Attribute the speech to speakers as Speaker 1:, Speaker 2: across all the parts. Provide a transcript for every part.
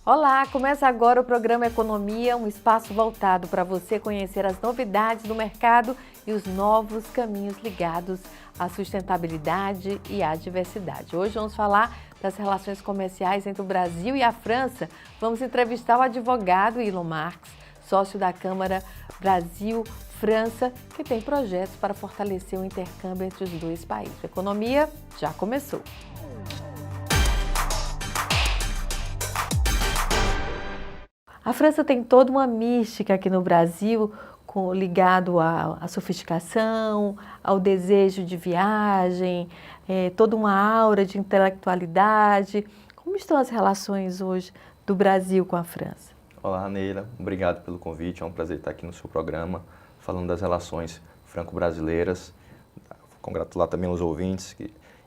Speaker 1: Olá, começa agora o programa Economia, um espaço voltado para você conhecer as novidades do mercado e os novos caminhos ligados à sustentabilidade e à diversidade. Hoje vamos falar das relações comerciais entre o Brasil e a França. Vamos entrevistar o advogado Elon Marx, sócio da Câmara Brasil-França, que tem projetos para fortalecer o intercâmbio entre os dois países. A economia já começou. A França tem toda uma mística aqui no Brasil, ligado à sofisticação, ao desejo de viagem, toda uma aura de intelectualidade. Como estão as relações hoje do Brasil com a França?
Speaker 2: Olá, Neila. Obrigado pelo convite. É um prazer estar aqui no seu programa, falando das relações franco-brasileiras. Congratular também os ouvintes.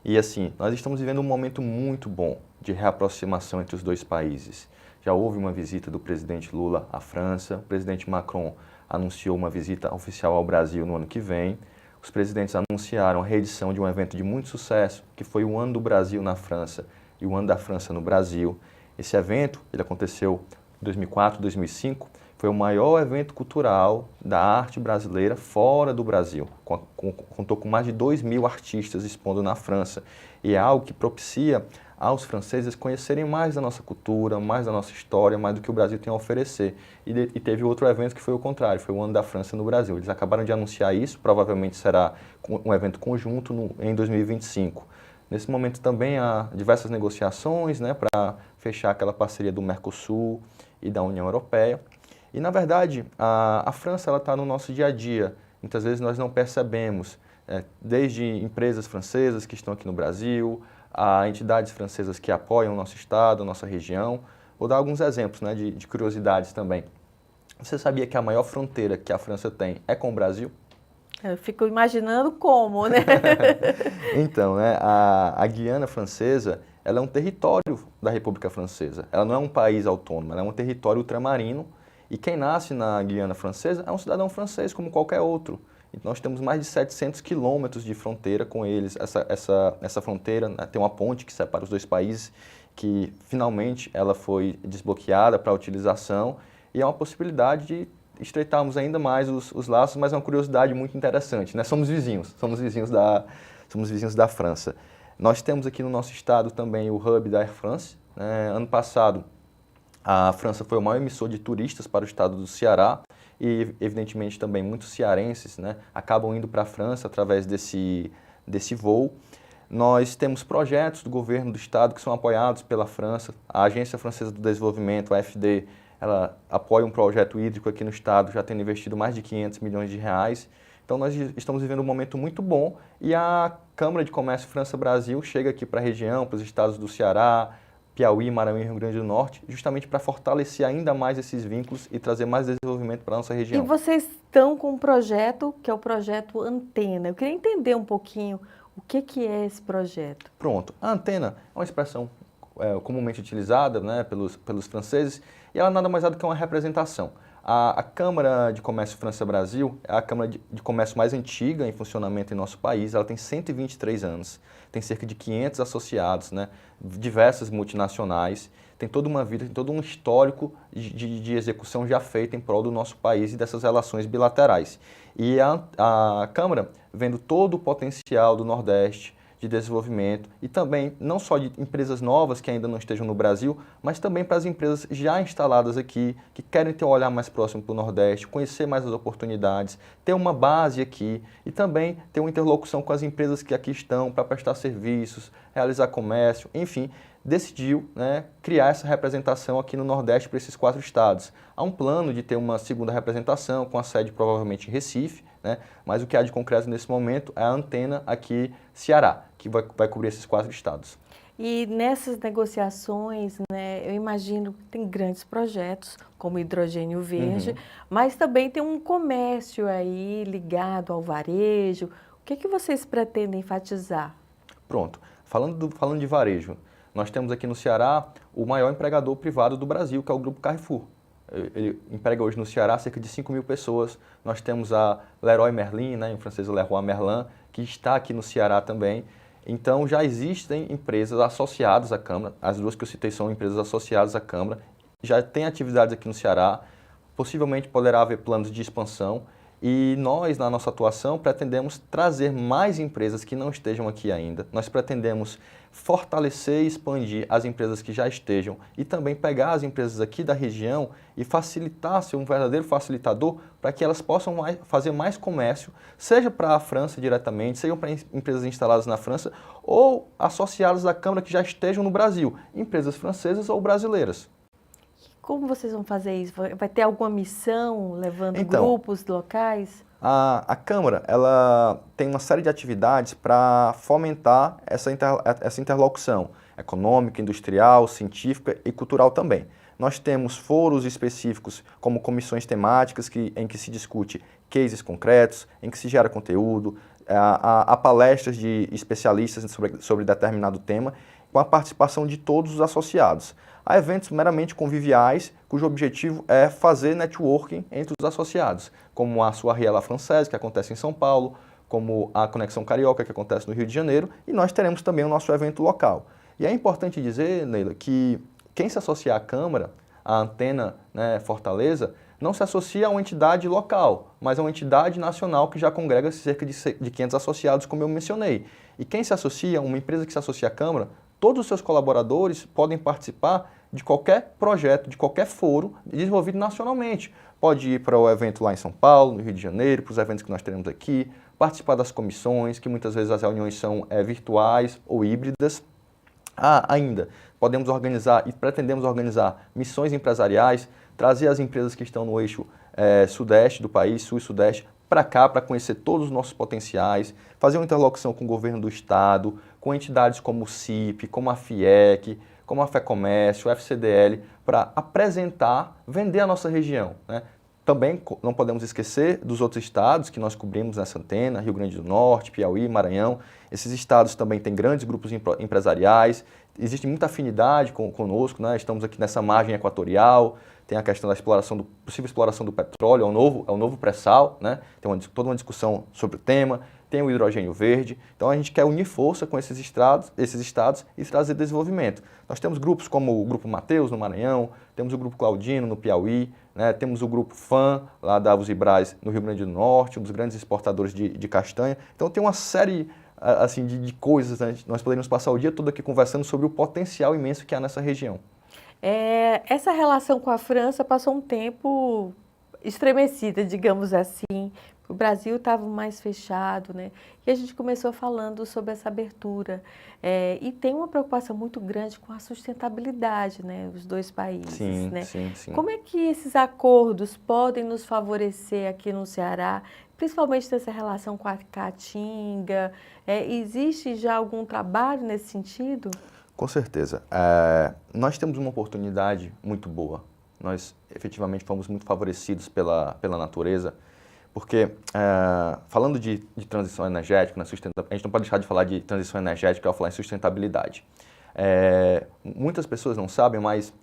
Speaker 2: E assim, nós estamos vivendo um momento muito bom de reaproximação entre os dois países. Já houve uma visita do presidente Lula à França, o presidente Macron anunciou uma visita oficial ao Brasil no ano que vem. Os presidentes anunciaram a reedição de um evento de muito sucesso, que foi o Ano do Brasil na França e o Ano da França no Brasil. Esse evento, ele aconteceu em 2004, 2005, foi o maior evento cultural da arte brasileira fora do Brasil. Contou com mais de 2.000 artistas expondo na França. E é algo que propicia aos franceses conhecerem mais da nossa cultura, mais da nossa história, mais do que o Brasil tem a oferecer. E teve outro evento que foi o contrário, foi o Ano da França no Brasil. Eles acabaram de anunciar isso, provavelmente será um evento conjunto em 2025. Nesse momento também há diversas negociações, para fechar aquela parceria do Mercosul e da União Europeia. E, na verdade, a França está no nosso dia a dia. Muitas vezes nós não percebemos, desde empresas francesas que estão aqui no Brasil, a entidades francesas que apoiam o nosso estado, a nossa região. Vou dar alguns exemplos de curiosidades também. Você sabia que a maior fronteira que a França tem é com o Brasil?
Speaker 1: Eu fico imaginando como, né?
Speaker 2: Então, a Guiana Francesa, ela é um território da República Francesa. Ela não é um país autônomo, ela é um território ultramarino. E quem nasce na Guiana Francesa é um cidadão francês, como qualquer outro. Então, nós temos mais de 700 quilômetros de fronteira com eles. Essa fronteira, tem uma ponte que separa os dois países, que finalmente ela foi desbloqueada para a utilização. E é uma possibilidade de estreitarmos ainda mais os laços, mas é uma curiosidade muito interessante, Somos vizinhos da França. Nós temos aqui no nosso estado também o hub da Air France. Ano passado, a França foi o maior emissor de turistas para o estado do Ceará e, evidentemente, também muitos cearenses acabam indo para a França através desse voo. Nós temos projetos do governo do estado que são apoiados pela França. A Agência Francesa do Desenvolvimento, a AFD, ela apoia um projeto hídrico aqui no estado, já tendo investido mais de 500 milhões de reais. Então, nós estamos vivendo um momento muito bom e a Câmara de Comércio França-Brasil chega aqui para a região, para os estados do Ceará, Piauí, Maranhão e Rio Grande do Norte, justamente para fortalecer ainda mais esses vínculos e trazer mais desenvolvimento para a nossa região.
Speaker 1: E vocês estão com um projeto que é o projeto Antena. Eu queria entender um pouquinho o que é esse projeto.
Speaker 2: Pronto. A antena é uma expressão comumente utilizada pelos franceses e ela nada mais é do que uma representação. A Câmara de Comércio França-Brasil é a Câmara de Comércio mais antiga em funcionamento em nosso país. Ela tem 123 anos, tem cerca de 500 associados, diversas multinacionais, tem toda uma vida, tem todo um histórico de execução já feita em prol do nosso país e dessas relações bilaterais. E a Câmara, vendo todo o potencial do Nordeste, de desenvolvimento e também não só de empresas novas que ainda não estejam no Brasil, mas também para as empresas já instaladas aqui, que querem ter um olhar mais próximo para o Nordeste, conhecer mais as oportunidades, ter uma base aqui e também ter uma interlocução com as empresas que aqui estão para prestar serviços, realizar comércio, enfim, decidiu criar essa representação aqui no Nordeste para esses 4 estados. Há um plano de ter uma segunda representação com a sede provavelmente em Recife, mas o que há de concreto nesse momento é a antena aqui Ceará, que vai cobrir esses 4 estados.
Speaker 1: E nessas negociações, eu imagino que tem grandes projetos, como hidrogênio verde, mas também tem um comércio aí ligado ao varejo. O que vocês pretendem enfatizar?
Speaker 2: Pronto. Falando de varejo, nós temos aqui no Ceará o maior empregador privado do Brasil, que é o Grupo Carrefour. Ele emprega hoje no Ceará cerca de 5.000 pessoas. Nós temos a Leroy Merlin, em francês Leroy Merlin, que está aqui no Ceará também. Então já existem empresas associadas à Câmara, as duas que eu citei são empresas associadas à Câmara, já tem atividades aqui no Ceará, possivelmente poderá haver planos de expansão e nós, na nossa atuação, pretendemos trazer mais empresas que não estejam aqui ainda. Nós pretendemos fortalecer e expandir as empresas que já estejam e também pegar as empresas aqui da região e facilitar, ser um verdadeiro facilitador para que elas possam fazer mais comércio, seja para a França diretamente, seja para empresas instaladas na França ou associadas à Câmara que já estejam no Brasil, empresas francesas ou brasileiras.
Speaker 1: Como vocês vão fazer isso? Vai ter alguma missão levando
Speaker 2: Então,
Speaker 1: grupos locais?
Speaker 2: A Câmara ela tem uma série de atividades para fomentar essa interlocução econômica, industrial, científica e cultural também. Nós temos foros específicos, como comissões temáticas, em que se discute cases concretos, em que se gera conteúdo, há palestras de especialistas sobre determinado tema, com a participação de todos os associados. Há eventos meramente conviviais, cujo objetivo é fazer networking entre os associados, como a Soirée à la Française, que acontece em São Paulo, como a Conexão Carioca, que acontece no Rio de Janeiro, e nós teremos também o nosso evento local. E é importante dizer, Neila, que quem se associa à Câmara, à Antena, né, Fortaleza, não se associa a uma entidade local, mas a uma entidade nacional que já congrega cerca de 500 associados, como eu mencionei. E quem se associa, uma empresa que se associa à Câmara, todos os seus colaboradores podem participar de qualquer projeto, de qualquer foro desenvolvido nacionalmente. Pode ir para o evento lá em São Paulo, no Rio de Janeiro, para os eventos que nós teremos aqui, participar das comissões, que muitas vezes as reuniões são virtuais ou híbridas. Ainda, podemos organizar e pretendemos organizar missões empresariais, trazer as empresas que estão no eixo sudeste do país, sul e sudeste, para cá, para conhecer todos os nossos potenciais, fazer uma interlocução com o governo do estado, com entidades como o CIP, como a FIEC, como a FEComércio, o FCDL, para apresentar, vender a nossa região, né? Também não podemos esquecer dos outros estados que nós cobrimos nessa antena, Rio Grande do Norte, Piauí, Maranhão. Esses estados também têm grandes grupos empresariais, existe muita afinidade conosco, né? Estamos aqui nessa margem equatorial, tem a questão da possível exploração do petróleo, é o novo pré-sal, né? Tem toda uma discussão sobre o tema, tem o hidrogênio verde, então a gente quer unir força com esses estados e trazer desenvolvimento. Nós temos grupos como o Grupo Mateus, no Maranhão, temos o Grupo Claudino, no Piauí, né? Temos o Grupo FAM, lá da Avos e Braz, no Rio Grande do Norte, um dos grandes exportadores de castanha. Então tem uma série assim, de coisas, né? Nós poderíamos passar o dia todo aqui conversando sobre o potencial imenso que há nessa região.
Speaker 1: Essa relação com a França passou um tempo estremecida, digamos assim. O Brasil estava mais fechado, né? E a gente começou falando sobre essa abertura. E tem uma preocupação muito grande com a sustentabilidade, né? Os dois países,
Speaker 2: sim,
Speaker 1: né?
Speaker 2: Sim, sim.
Speaker 1: Como é que esses acordos podem nos favorecer aqui no Ceará, principalmente nessa relação com a Caatinga? Existe já algum trabalho nesse sentido?
Speaker 2: Com certeza. Nós temos uma oportunidade muito boa. Nós, efetivamente, fomos muito favorecidos pela natureza, porque, falando de transição energética, a gente não pode deixar de falar de transição energética ao falar em sustentabilidade. Muitas pessoas não sabem, mas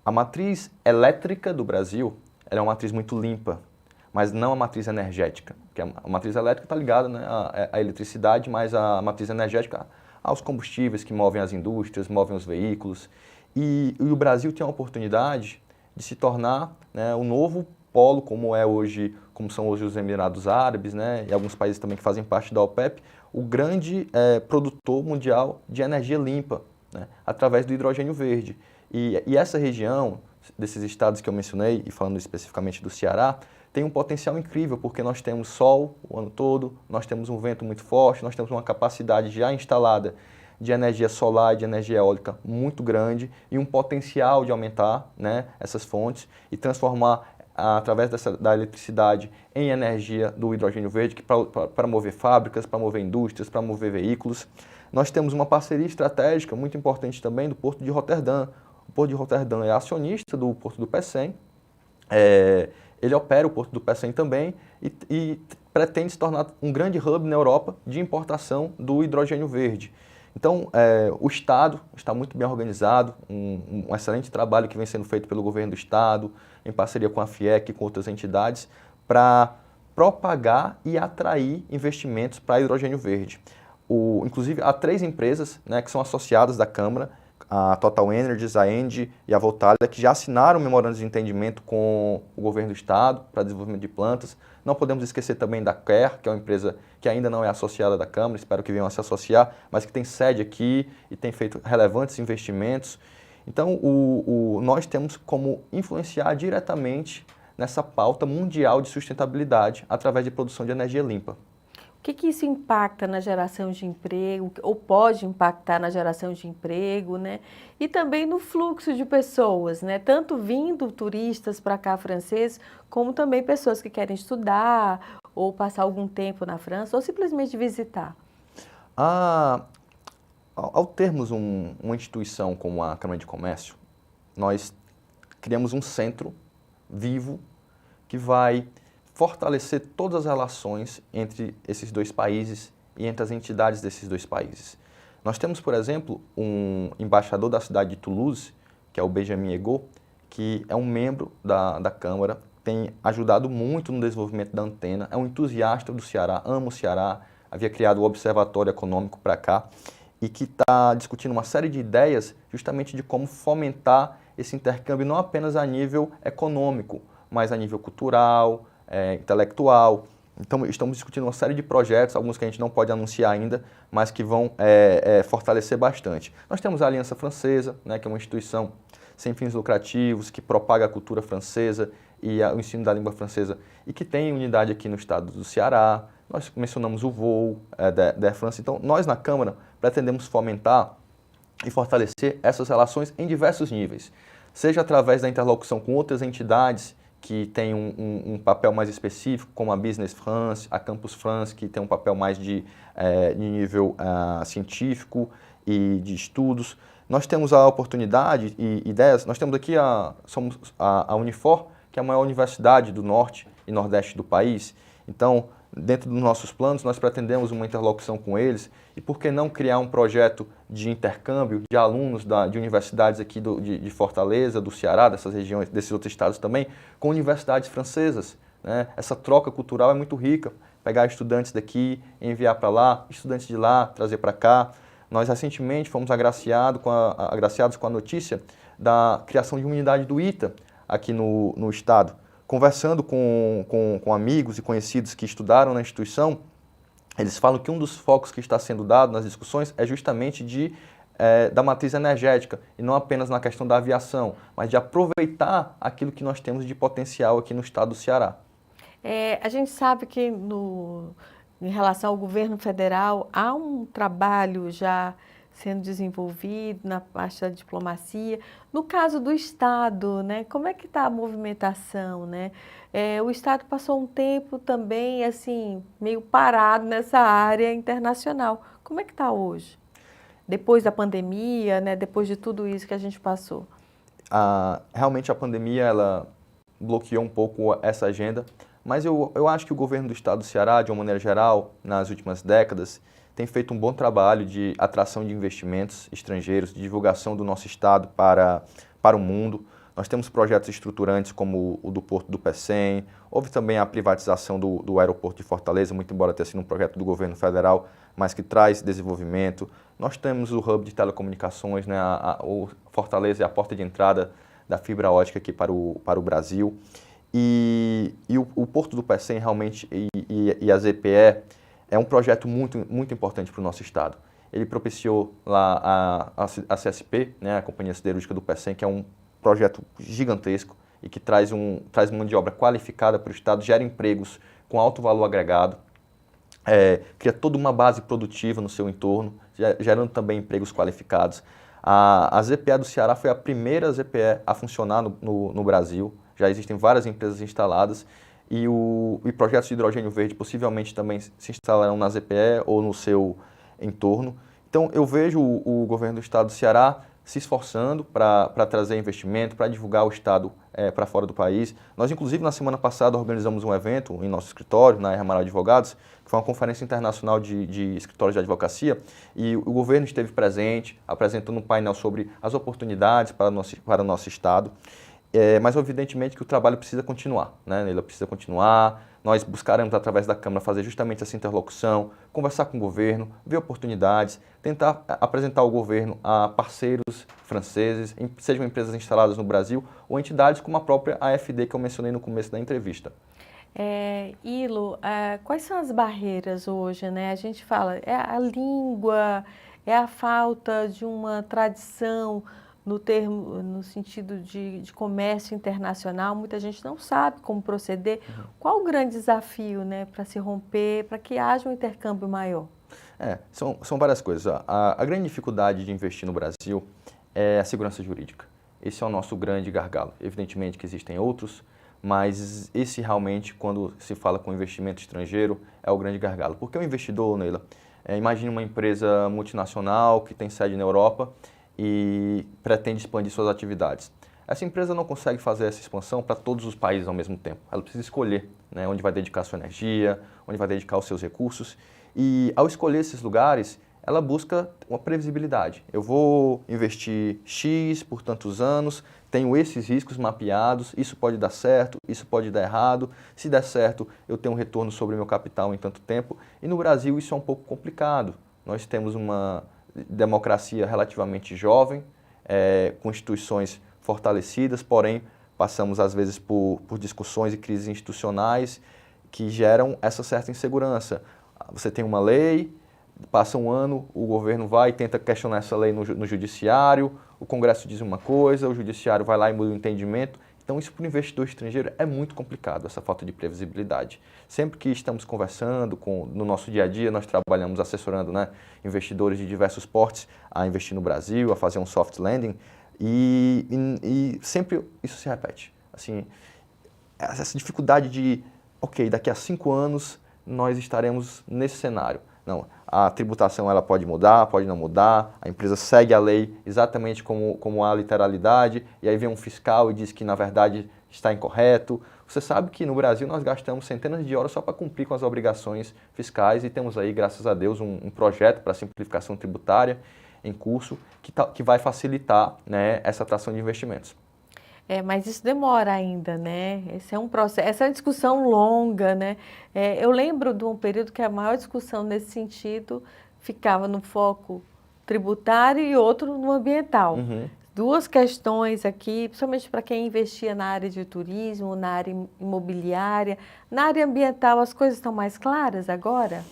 Speaker 2: a matriz elétrica do Brasil ela é uma matriz muito limpa, mas não a matriz energética. Porque a matriz elétrica está ligada, né, à eletricidade, mas a matriz energética aos combustíveis que movem as indústrias, movem os veículos. E o Brasil tem a oportunidade de se tornar, né, o novo polo, como são hoje os Emirados Árabes, né, e alguns países também que fazem parte da OPEP, o grande produtor mundial de energia limpa, né, através do hidrogênio verde. E essa região, desses estados que eu mencionei, e falando especificamente do Ceará, tem um potencial incrível, porque nós temos sol o ano todo, nós temos um vento muito forte, nós temos uma capacidade já instalada de energia solar e de energia eólica muito grande e um potencial de aumentar, né, essas fontes e transformar através da eletricidade em energia do hidrogênio verde para mover fábricas, para mover indústrias, para mover veículos. Nós temos uma parceria estratégica muito importante também do Porto de Roterdã. O Porto de Roterdã é acionista do Porto do Pecém. Ele opera o Porto do Pecém também e pretende se tornar um grande hub na Europa de importação do hidrogênio verde. Então, o Estado está muito bem organizado, um excelente trabalho que vem sendo feito pelo governo do Estado, em parceria com a FIEC e com outras entidades, para propagar e atrair investimentos para hidrogênio verde. Inclusive, há 3 empresas, né, que são associadas da Câmara, a Total Energies, a ENGIE e a Voltalia, que já assinaram memorandos de entendimento com o governo do estado para desenvolvimento de plantas. Não podemos esquecer também da CARE, que é uma empresa que ainda não é associada da Câmara, espero que venham a se associar, mas que tem sede aqui e tem feito relevantes investimentos. Então, nós temos como influenciar diretamente nessa pauta mundial de sustentabilidade através de produção de energia limpa.
Speaker 1: O que isso impacta na geração de emprego, ou pode impactar na geração de emprego, né? E também no fluxo de pessoas, né? Tanto vindo turistas para cá franceses, como também pessoas que querem estudar, ou passar algum tempo na França, ou simplesmente visitar.
Speaker 2: Ao termos uma instituição como a Câmara de Comércio, nós criamos um centro vivo que vai fortalecer todas as relações entre esses dois países e entre as entidades desses dois países. Nós temos, por exemplo, um embaixador da cidade de Toulouse, que é o Benjamin Egot, que é um membro da Câmara, tem ajudado muito no desenvolvimento da antena, é um entusiasta do Ceará, ama o Ceará, havia criado o Observatório Econômico para cá e que está discutindo uma série de ideias justamente de como fomentar esse intercâmbio não apenas a nível econômico, mas a nível cultural, intelectual. Então, estamos discutindo uma série de projetos, alguns que a gente não pode anunciar ainda, mas que vão fortalecer bastante. Nós temos a Aliança Francesa, né, que é uma instituição sem fins lucrativos, que propaga a cultura francesa e o ensino da língua francesa e que tem unidade aqui no estado do Ceará. Nós mencionamos o voo da França. Então, nós na Câmara pretendemos fomentar e fortalecer essas relações em diversos níveis, seja através da interlocução com outras entidades que têm um papel mais específico, como a Business France, a Campus France, que tem um papel mais de nível científico e de estudos. Nós temos a oportunidade e ideias, nós temos aqui somos a Unifor, que é a maior universidade do norte e nordeste do país. Então, dentro dos nossos planos, nós pretendemos uma interlocução com eles e por que não criar um projeto de intercâmbio de alunos de universidades aqui de Fortaleza, do Ceará, dessas regiões, desses outros estados também, com universidades francesas, né? Essa troca cultural é muito rica, pegar estudantes daqui, enviar para lá, estudantes de lá, trazer para cá. Nós recentemente fomos agraciados com a notícia da criação de uma unidade do ITA aqui no estado. Conversando com amigos e conhecidos que estudaram na instituição, eles falam que um dos focos que está sendo dado nas discussões é justamente da matriz energética, e não apenas na questão da aviação, mas de aproveitar aquilo que nós temos de potencial aqui no estado do Ceará.
Speaker 1: A gente sabe que em relação ao governo federal, há um trabalho já sendo desenvolvido na parte da diplomacia. No caso do Estado, né, como é que está a movimentação, né? O Estado passou um tempo também, assim, meio parado nessa área internacional. Como é que está hoje? Depois da pandemia, né, depois de tudo isso que a gente passou.
Speaker 2: Realmente a pandemia, ela bloqueou um pouco essa agenda, mas eu acho que o governo do Estado do Ceará, de uma maneira geral, nas últimas décadas, tem feito um bom trabalho de atração de investimentos estrangeiros, de divulgação do nosso estado para o mundo. Nós temos projetos estruturantes como o do Porto do Pecém, houve também a privatização do aeroporto de Fortaleza, muito embora tenha sido um projeto do governo federal, mas que traz desenvolvimento. Nós temos o hub de telecomunicações, né? O Fortaleza é a porta de entrada da fibra ótica aqui para o Brasil. E o Porto do Pecém realmente e a ZPE é um projeto muito, muito importante para o nosso estado. Ele propiciou lá a CSP, né, a Companhia Siderúrgica do Pecém, que é um projeto gigantesco e que traz mão de obra qualificada para o estado, gera empregos com alto valor agregado, cria toda uma base produtiva no seu entorno, gerando também empregos qualificados. A ZPE do Ceará foi a primeira ZPE a funcionar no Brasil, já existem várias empresas instaladas, e projetos de hidrogênio verde possivelmente também se instalarão na ZPE ou no seu entorno. Então, eu vejo o governo do estado do Ceará se esforçando para trazer investimento, para divulgar o estado para fora do país. Nós, inclusive, na semana passada, organizamos um evento em nosso escritório, na Amaral Advogados, que foi uma conferência internacional de escritórios de advocacia, e o governo esteve presente, apresentando um painel sobre as oportunidades para o nosso estado. mas evidentemente que o trabalho precisa continuar, né? Ele precisa continuar. Nós buscaremos, através da Câmara, fazer justamente essa interlocução, conversar com o governo, ver oportunidades, tentar apresentar ao governo a parceiros franceses, sejam empresas instaladas no Brasil ou entidades como a própria AfD, que eu mencionei no começo da entrevista.
Speaker 1: Ilo, quais são as barreiras hoje, né? A gente fala, é a língua, é a falta de uma tradição no sentido de comércio internacional. Muita gente não sabe como proceder. Qual o grande desafio, né, para se romper, para que haja um intercâmbio maior?
Speaker 2: São várias coisas. A grande dificuldade de investir no Brasil é a segurança jurídica. Esse é o nosso grande gargalo. Evidentemente que existem outros, mas esse realmente, quando se fala com investimento estrangeiro, é o grande gargalo. Porque o investidor, Neila, imagine uma empresa multinacional que tem sede na Europa e pretende expandir suas atividades. Essa empresa não consegue fazer essa expansão para todos os países ao mesmo tempo. Ela precisa escolher, né, onde vai dedicar sua energia, onde vai dedicar os seus recursos. E ao escolher esses lugares, ela busca uma previsibilidade. Eu vou investir X por tantos anos, tenho esses riscos mapeados, isso pode dar certo, isso pode dar errado. Se der certo, eu tenho um retorno sobre o meu capital em tanto tempo. E no Brasil isso é um pouco complicado. Nós temos uma democracia relativamente jovem, com instituições fortalecidas, porém passamos às vezes por discussões e crises institucionais que geram essa certa insegurança. Você tem uma lei, passa um ano, o governo vai e tenta questionar essa lei no judiciário, o Congresso diz uma coisa, o judiciário vai lá e muda o entendimento. Então isso para o investidor estrangeiro é muito complicado, essa falta de previsibilidade. Sempre que estamos conversando no nosso dia a dia, nós trabalhamos assessorando, né, investidores de diversos portes a investir no Brasil, a fazer um soft landing, e sempre isso se repete. Assim, essa dificuldade de, ok, daqui a 5 anos nós estaremos nesse cenário. Não, a tributação ela pode mudar, pode não mudar, a empresa segue a lei exatamente como há a literalidade, e aí vem um fiscal e diz que na verdade está incorreto. Você sabe que no Brasil nós gastamos centenas de horas só para cumprir com as obrigações fiscais e temos aí, graças a Deus, um projeto para simplificação tributária em curso que vai facilitar, né, essa atração de investimentos.
Speaker 1: Mas isso demora ainda, né? Esse é um processo, essa é uma discussão longa, né? Eu lembro de um período que a maior discussão nesse sentido ficava no foco tributário e outro no ambiental. Duas questões aqui, principalmente para quem investia na área de turismo, na área imobiliária. Na área ambiental, as coisas estão mais claras agora?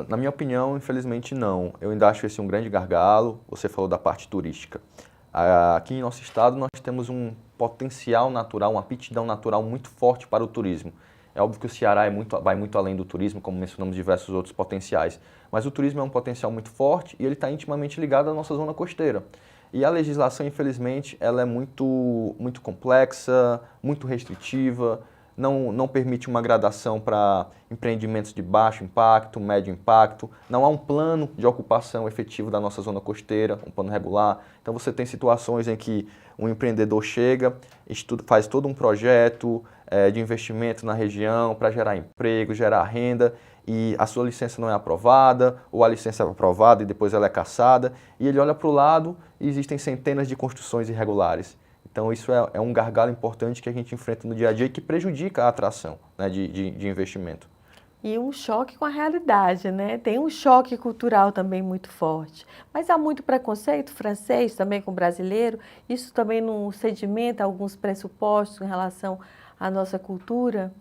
Speaker 2: Na minha opinião, infelizmente não. Eu ainda acho esse um grande gargalo. Você falou da parte turística. Aqui em nosso estado nós temos um potencial natural, uma aptidão natural muito forte para o turismo. É óbvio que o Ceará vai muito além do turismo, como mencionamos diversos outros potenciais, mas o turismo é um potencial muito forte e ele está intimamente ligado à nossa zona costeira. E a legislação, infelizmente, ela é muito complexa, muito restritiva, não permite uma gradação para empreendimentos de baixo impacto, médio impacto, não há um plano de ocupação efetivo da nossa zona costeira, um plano regular. Então você tem situações em que um empreendedor chega, faz todo um projeto de investimento na região para gerar emprego, gerar renda, e a sua licença não é aprovada, ou a licença é aprovada e depois ela é cassada, e ele olha para o lado e existem centenas de construções irregulares. Então isso é um gargalo importante que a gente enfrenta no dia a dia e que prejudica a atração, né, de investimento.
Speaker 1: E um choque com a realidade, né? Tem um choque cultural também muito forte. Mas há muito preconceito francês também com o brasileiro. Isso também não sedimenta alguns pressupostos em relação à nossa cultura?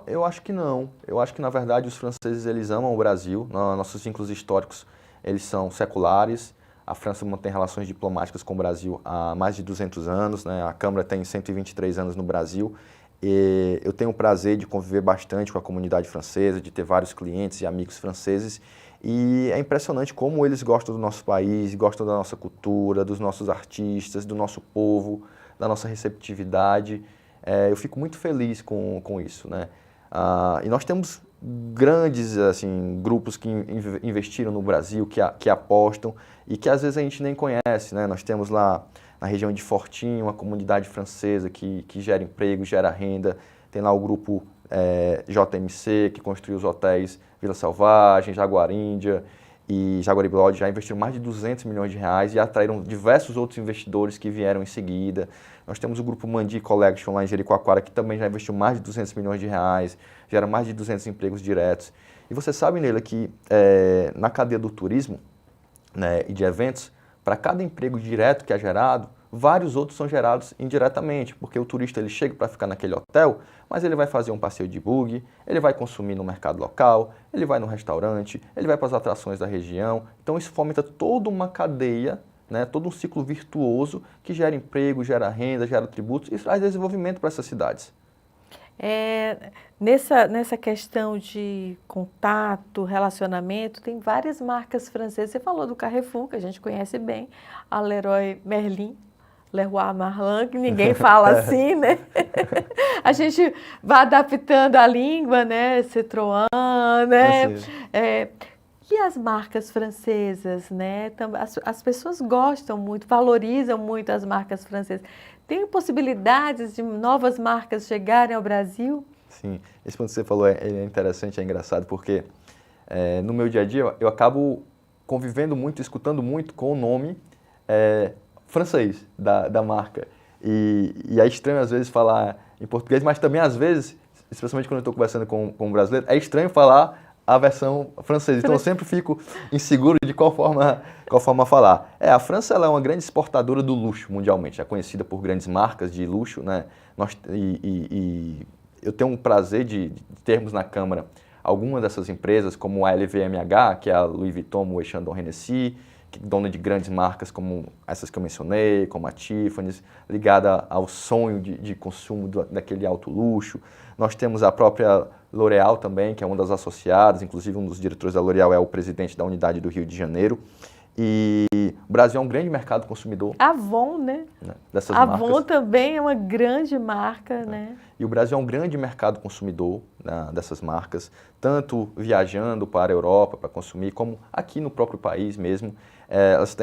Speaker 2: Eu acho que não. Eu acho que, na verdade, os franceses eles amam o Brasil. Nossos vínculos históricos eles são seculares. A França mantém relações diplomáticas com o Brasil há mais de 200 anos, né? A Câmara tem 123 anos no Brasil. E eu tenho o prazer de conviver bastante com a comunidade francesa, de ter vários clientes e amigos franceses. E é impressionante como eles gostam do nosso país, gostam da nossa cultura, dos nossos artistas, do nosso povo, da nossa receptividade. Eu fico muito feliz com isso, né? E nós temos grandes assim, grupos que investiram no Brasil, que apostam e que às vezes a gente nem conhece, né? Nós temos lá na região de Fortim uma comunidade francesa que gera emprego, gera renda. Tem lá o grupo JMC, que construiu os hotéis Vila Selvagem, Jaguaríndia. e Jaguaribe Lodge já investiram mais de 200 milhões de reais e atraíram diversos outros investidores que vieram em seguida. Nós temos o grupo Mandi Collection lá em Jericoacoara, que também já investiu mais de 200 milhões de reais, gera mais de 200 empregos diretos. E você sabe, Neila, que na cadeia do turismo, né, e de eventos, para cada emprego direto que é gerado, vários outros são gerados indiretamente, porque o turista ele chega para ficar naquele hotel, mas ele vai fazer um passeio de buggy, ele vai consumir no mercado local, ele vai no restaurante, ele vai para as atrações da região. Então isso fomenta toda uma cadeia, né, todo um ciclo virtuoso que gera emprego, gera renda, gera tributos e traz desenvolvimento para essas cidades.
Speaker 1: Nessa questão de contato, relacionamento, tem várias marcas francesas. Você falou do Carrefour, que a gente conhece bem, a Leroy Merlin, Leroy Merlin, que ninguém fala assim, né? A gente vai adaptando a língua, né? Citroën, né? E as marcas francesas, né? As pessoas gostam muito, valorizam muito as marcas francesas. Tem possibilidades de novas marcas chegarem ao Brasil?
Speaker 2: Sim, esse ponto que você falou é interessante, é engraçado, porque no meu dia a dia eu acabo convivendo muito, escutando muito com o nome francês da marca. E é estranho às vezes falar em português, mas também às vezes, especialmente quando eu estou conversando com um brasileiro, é estranho falar a versão francesa. Então eu sempre fico inseguro de qual forma falar. A França ela é uma grande exportadora do luxo mundialmente, é conhecida por grandes marcas de luxo, né? Eu tenho um prazer de termos na Câmara algumas dessas empresas, como a LVMH, que é a Louis Vuitton, Moet Chandon Hennessy, que é dona de grandes marcas como essas que eu mencionei, como a Tiffany's, ligada ao sonho de consumo daquele alto luxo. Nós temos a própria L'Oréal também, que é uma das associadas, inclusive um dos diretores da L'Oréal é o presidente da unidade do Rio de Janeiro. E o Brasil é um grande mercado consumidor.
Speaker 1: Avon, né?
Speaker 2: Dessas
Speaker 1: Avon
Speaker 2: marcas.
Speaker 1: também é uma grande marca, né?
Speaker 2: E o Brasil é um grande mercado consumidor, né, dessas marcas, tanto viajando para a Europa para consumir, como aqui no próprio país mesmo. Elas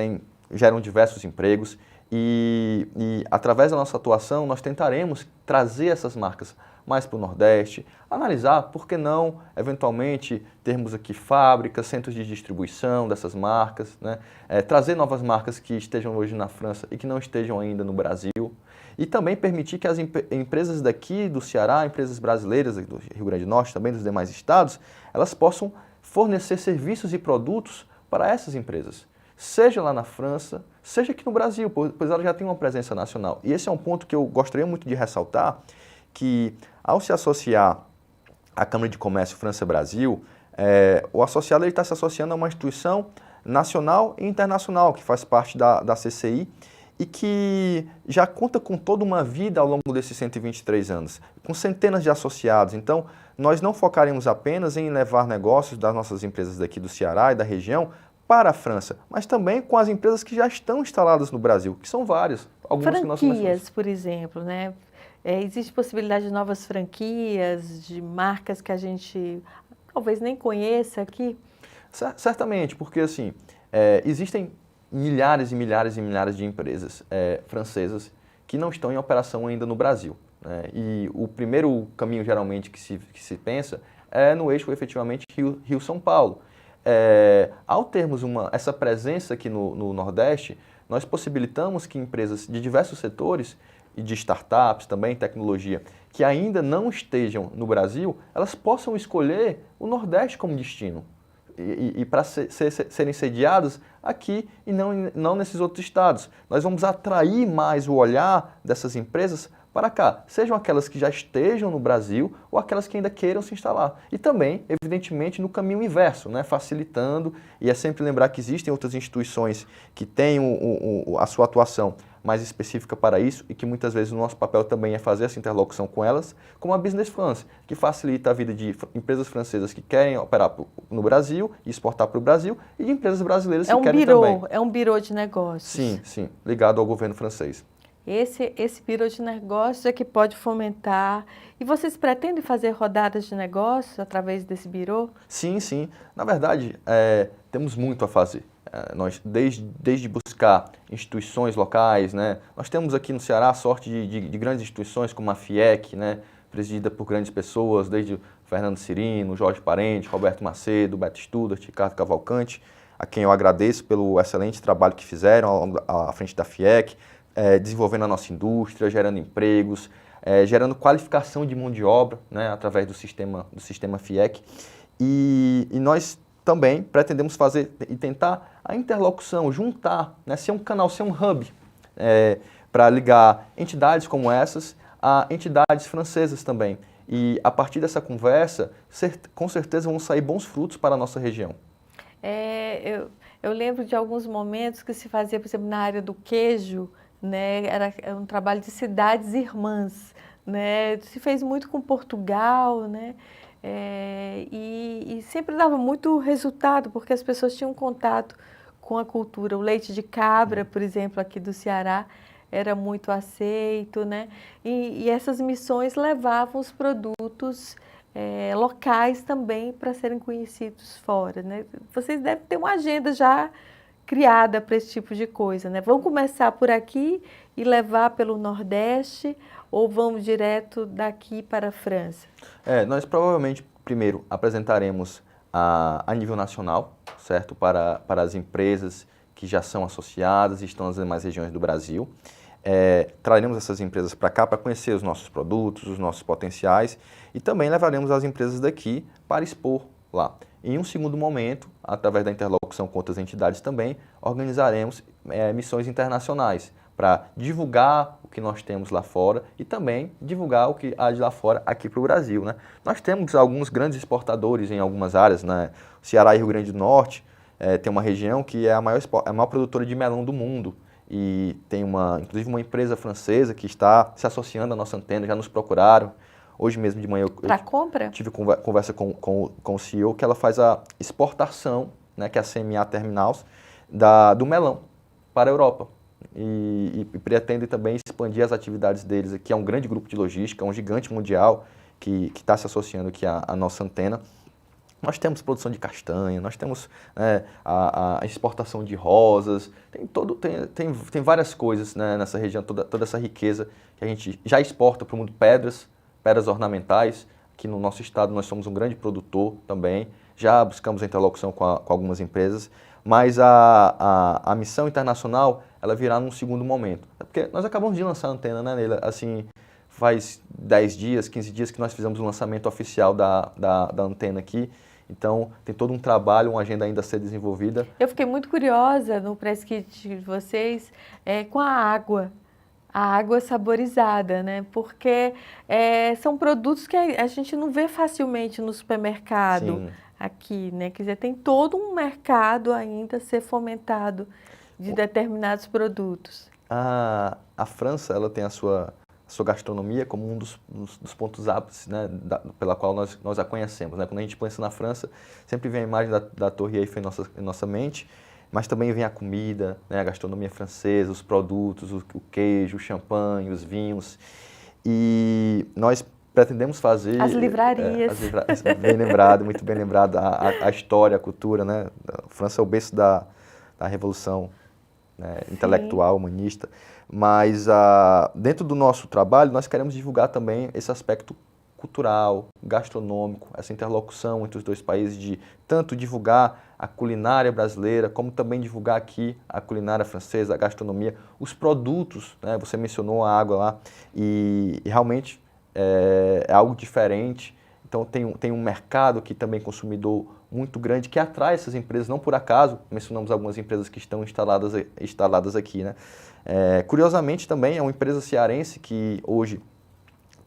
Speaker 2: geram diversos empregos e através da nossa atuação nós tentaremos trazer essas marcas mais para o Nordeste, analisar, por que não, eventualmente, termos aqui fábricas, centros de distribuição dessas marcas, né? Trazer novas marcas que estejam hoje na França e que não estejam ainda no Brasil, e também permitir que as empresas daqui do Ceará, empresas brasileiras do Rio Grande do Norte, também dos demais estados, elas possam fornecer serviços e produtos para essas empresas, seja lá na França, seja aqui no Brasil, pois ela já tem uma presença nacional. E esse é um ponto que eu gostaria muito de ressaltar, que ao se associar à Câmara de Comércio França-Brasil, o associado está se associando a uma instituição nacional e internacional, que faz parte da CCI e que já conta com toda uma vida ao longo desses 123 anos, com centenas de associados. Então, nós não focaremos apenas em levar negócios das nossas empresas daqui do Ceará e da região para a França, mas também com as empresas que já estão instaladas no Brasil, que são várias. Algumas
Speaker 1: franquias, por exemplo, né? Existe possibilidade de novas franquias, de marcas que a gente talvez nem conheça aqui?
Speaker 2: Certamente, porque assim, existem milhares e milhares e milhares de empresas francesas que não estão em operação ainda no Brasil, né? E o primeiro caminho, geralmente, que se pensa é no eixo, efetivamente, Rio-São Paulo. Ao termos essa presença aqui no Nordeste, nós possibilitamos que empresas de diversos setores e de startups também, tecnologia, que ainda não estejam no Brasil, elas possam escolher o Nordeste como destino e para serem sediadas aqui e não nesses outros estados. Nós vamos atrair mais o olhar dessas empresas para cá, sejam aquelas que já estejam no Brasil ou aquelas que ainda queiram se instalar. E também, evidentemente, no caminho inverso, né? Facilitando, e é sempre lembrar que existem outras instituições que têm a sua atuação mais específica para isso e que muitas vezes o nosso papel também é fazer essa interlocução com elas, como a Business France, que facilita a vida de empresas francesas que querem operar no Brasil e exportar para o Brasil e de empresas brasileiras que querem também.
Speaker 1: É um birô de negócios.
Speaker 2: Sim, ligado ao governo francês.
Speaker 1: Esse birô de negócios é que pode fomentar. E vocês pretendem fazer rodadas de negócios através desse birô? Sim.
Speaker 2: Na verdade, temos muito a fazer. Nós, desde buscar instituições locais, né? Nós temos aqui no Ceará a sorte de grandes instituições como a FIEC, né? Presidida por grandes pessoas, desde Fernando Cirino, Jorge Parente, Roberto Macedo, Beto Studart, Ricardo Cavalcante, a quem eu agradeço pelo excelente trabalho que fizeram à frente da FIEC, desenvolvendo a nossa indústria, gerando empregos, gerando qualificação de mão de obra, né, através do sistema FIEC. E nós também pretendemos fazer e tentar a interlocução, juntar, né, ser um canal, ser um hub, para ligar entidades como essas a entidades francesas também. E a partir dessa conversa, com certeza vão sair bons frutos para a nossa região.
Speaker 1: Eu lembro de alguns momentos que se fazia, por exemplo, na área do queijo, né, era um trabalho de cidades irmãs, né, se fez muito com Portugal, né, e sempre dava muito resultado, porque as pessoas tinham contato com a cultura. O leite de cabra, por exemplo, aqui do Ceará, era muito aceito, né, e essas missões levavam os produtos locais também para serem conhecidos fora, né? Vocês devem ter uma agenda já criada para esse tipo de coisa, né? Vão começar por aqui e levar pelo Nordeste ou vão direto daqui para a França?
Speaker 2: Nós provavelmente, primeiro, apresentaremos a nível nacional, certo? Para as empresas que já são associadas e estão nas demais regiões do Brasil. Traremos essas empresas para cá para conhecer os nossos produtos, os nossos potenciais e também levaremos as empresas daqui para expor lá. Em um segundo momento, através da interlocução com outras entidades também, organizaremos missões internacionais para divulgar o que nós temos lá fora e também divulgar o que há de lá fora aqui para o Brasil, né? Nós temos alguns grandes exportadores em algumas áreas, né? Ceará e Rio Grande do Norte tem uma região que é a maior produtora de melão do mundo. E tem inclusive uma empresa francesa que está se associando à nossa antena, já nos procuraram. Hoje mesmo de manhã eu tive conversa com o CEO, que ela faz a exportação, né, que é a CMA Terminals, do melão para a Europa. E pretende também expandir as atividades deles aqui. É um grande grupo de logística, um gigante mundial que está se associando aqui à nossa antena. Nós temos produção de castanha, nós temos a exportação de rosas, tem várias coisas, né, nessa região, toda essa riqueza que a gente já exporta para o mundo. Pedras ornamentais, aqui no nosso estado nós somos um grande produtor também, já buscamos a interlocução com algumas empresas, mas a missão internacional ela virá num segundo momento. Porque nós acabamos de lançar a antena, né, Neila? Assim, faz 10 dias, 15 dias que nós fizemos o lançamento oficial da antena aqui. Então, tem todo um trabalho, uma agenda ainda a ser desenvolvida.
Speaker 1: Eu fiquei muito curiosa no press kit de vocês com a água saborizada, né? Porque são produtos que a gente não vê facilmente no supermercado. Sim. Aqui, né? Quer dizer, tem todo um mercado ainda a ser fomentado de determinados produtos.
Speaker 2: A França, ela tem a sua gastronomia como um dos pontos ápices, né, pela qual nós a conhecemos, né? Quando a gente pensa na França, sempre vem a imagem da Torre Eiffel em nossa mente, mas também vem a comida, né, a gastronomia francesa, os produtos, o queijo, o champanhe, os vinhos. E nós pretendemos fazer...
Speaker 1: As livrarias.
Speaker 2: Bem lembrado, muito bem lembrado, a história, a cultura, né? A França é o berço da Revolução, né, intelectual, humanista. Mas dentro do nosso trabalho, nós queremos divulgar também esse aspecto cultural, gastronômico, essa interlocução entre os dois países, de tanto divulgar a culinária brasileira, como também divulgar aqui a culinária francesa, a gastronomia, os produtos, né? Você mencionou a água lá, e realmente é algo diferente. Então tem um mercado aqui também consumidor muito grande que atrai essas empresas, não por acaso, mencionamos algumas empresas que estão instaladas aqui, né? Curiosamente também é uma empresa cearense que hoje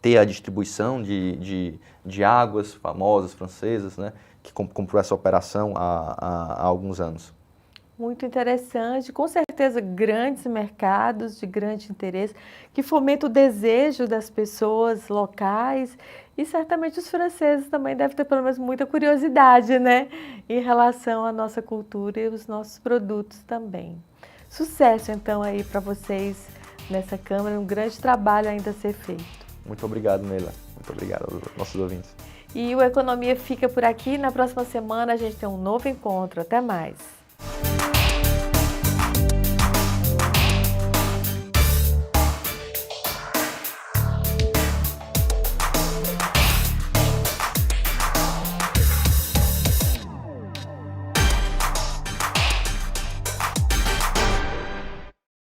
Speaker 2: tem a distribuição de águas famosas francesas, né? Que comprou essa operação há alguns anos.
Speaker 1: Muito interessante, com certeza grandes mercados de grande interesse, que fomentam o desejo das pessoas locais e certamente os franceses também devem ter pelo menos muita curiosidade, né, em relação à nossa cultura e os nossos produtos também. Sucesso então aí para vocês nessa Câmara, um grande trabalho ainda a ser feito.
Speaker 2: Muito obrigado, Neila. Muito obrigado aos nossos ouvintes.
Speaker 1: E o Economia fica por aqui. Na próxima semana a gente tem um novo encontro. Até mais.